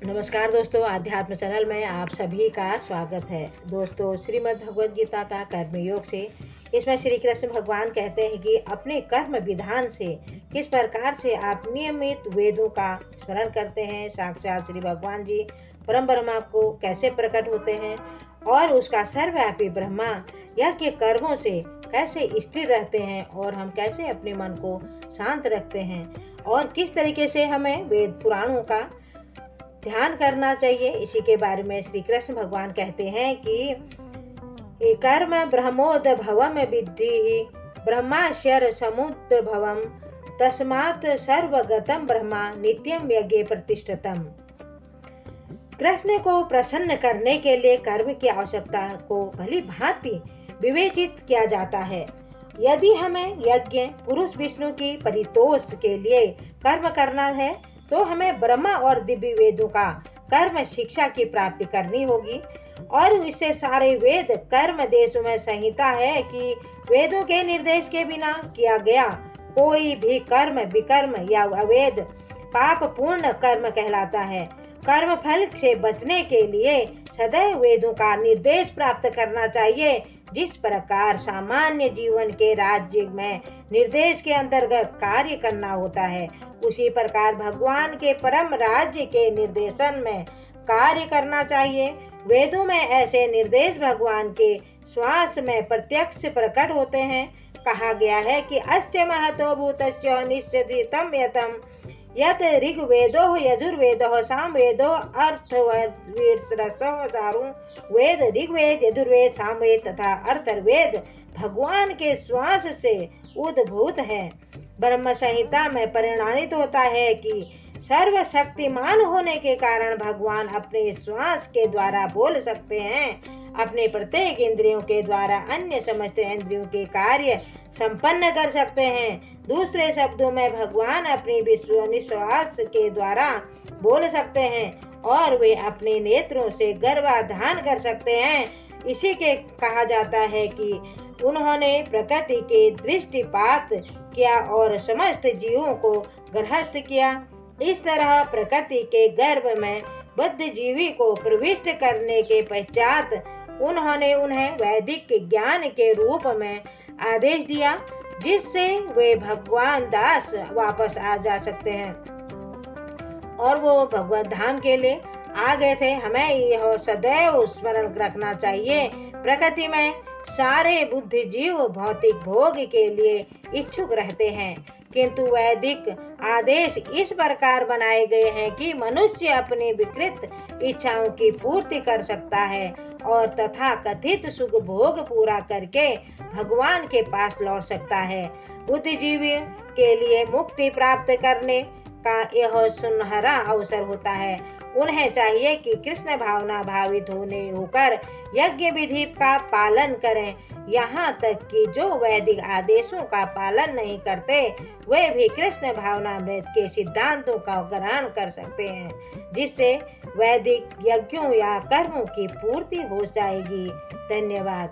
नमस्कार दोस्तों, आध्यात्म चैनल में आप सभी का स्वागत है। दोस्तों, श्रीमद् भगवद गीता का कर्मयोग से इसमें श्री कृष्ण भगवान कहते हैं कि अपने कर्म विधान से किस प्रकार से आप नियमित वेदों का स्मरण करते हैं, साक्षात श्री भगवान जी परम ब्रह्मा को कैसे प्रकट होते हैं और उसका सर्वव्यापी ब्रह्मा यज्ञ कर्मों से कैसे स्थिर रहते हैं और हम कैसे अपने मन को शांत रखते हैं और किस तरीके से हमें वेद पुराणों का ध्यान करना चाहिए। इसी के बारे में श्री कृष्ण भगवान कहते हैं कि कर्म ब्रह्मोद भवम विद्धि ब्रह्माशर समुद्र भवम तस्मात् सर्वगतम ब्रह्मा नित्यम यज्ञ प्रतिष्ठितम। कृष्ण को प्रसन्न करने के लिए कर्म की आवश्यकता को भली भांति विवेचित किया जाता है। यदि हमें यज्ञ पुरुष विष्णु की परितोष के लिए कर्म करना है तो हमें ब्रह्मा और दिव्य वेदों का कर्म शिक्षा की प्राप्ति करनी होगी और इससे सारे वेद कर्म देशों में संहिता है कि वेदों के निर्देश के बिना किया गया कोई भी कर्म विकर्म या अवैध पाप पूर्ण कर्म कहलाता है। कर्म फल से बचने के लिए सदैव वेदों का निर्देश प्राप्त करना चाहिए। जिस प्रकार सामान्य जीवन के राज्य में निर्देश के अंतर्गत कार्य करना होता है, उसी प्रकार भगवान के परम राज्य के निर्देशन में कार्य करना चाहिए। वेदों में ऐसे निर्देश भगवान के श्वास में प्रत्यक्ष प्रकट होते हैं। कहा गया है कि अस्य महतो भूतस्य निश्चितम यतम यत ऋग्वेदो यजुर्वेदो सामवेदो अर्थवेदो चारों वेद ऋग्वेद यजुर्वेद सामवेद तथा अर्थवेद भगवान के श्वास से उद्भूत है। ब्रह्म संहिता में परिणामित होता है कि सर्वशक्तिमान होने के कारण भगवान अपने श्वास के द्वारा बोल सकते हैं। अपने प्रत्येक इंद्रियों के द्वारा अन्य समस्त इंद्रियों के कार्य संपन्न कर सकते हैं। दूसरे शब्दों में भगवान अपनी निश्वास के द्वारा बोल सकते हैं और वे अपने नेत्रों से गर्भाधान कर सकते हैं। इसी के कहा जाता है कि उन्होंने प्रकृति के दृष्टिपात किया और समस्त जीवों को गृहस्थ किया। इस तरह प्रकृति के गर्भ में बुद्धिजीवी को प्रविष्ट करने के पश्चात उन्होंने उन्हें वैदिक ज्ञान के रूप में आदेश दिया, जिससे वे भगवान दास वापस आ जा सकते हैं और वो भगवत धाम के लिए आ गए थे। हमें यह सदैव स्मरण रखना चाहिए। प्रकृति में सारे बुद्धिजीव भौतिक भोग के लिए इच्छुक रहते हैं, किंतु वैदिक आदेश इस प्रकार बनाए गए हैं कि मनुष्य अपनी विकृत इच्छाओं की पूर्ति कर सकता है और तथा कथित सुख भोग पूरा करके भगवान के पास लौट सकता है। बुद्धिजीवी के लिए मुक्ति प्राप्त करने का यह सुनहरा अवसर होता है। उन्हें चाहिए कि कृष्ण भावना भावित होकर यज्ञ विधि का पालन करें। यहाँ तक कि जो वैदिक आदेशों का पालन नहीं करते वे भी कृष्ण भावनामृत के सिद्धांतों का ग्रहण कर सकते हैं, जिससे वैदिक यज्ञों या कर्मों की पूर्ति हो जाएगी। धन्यवाद।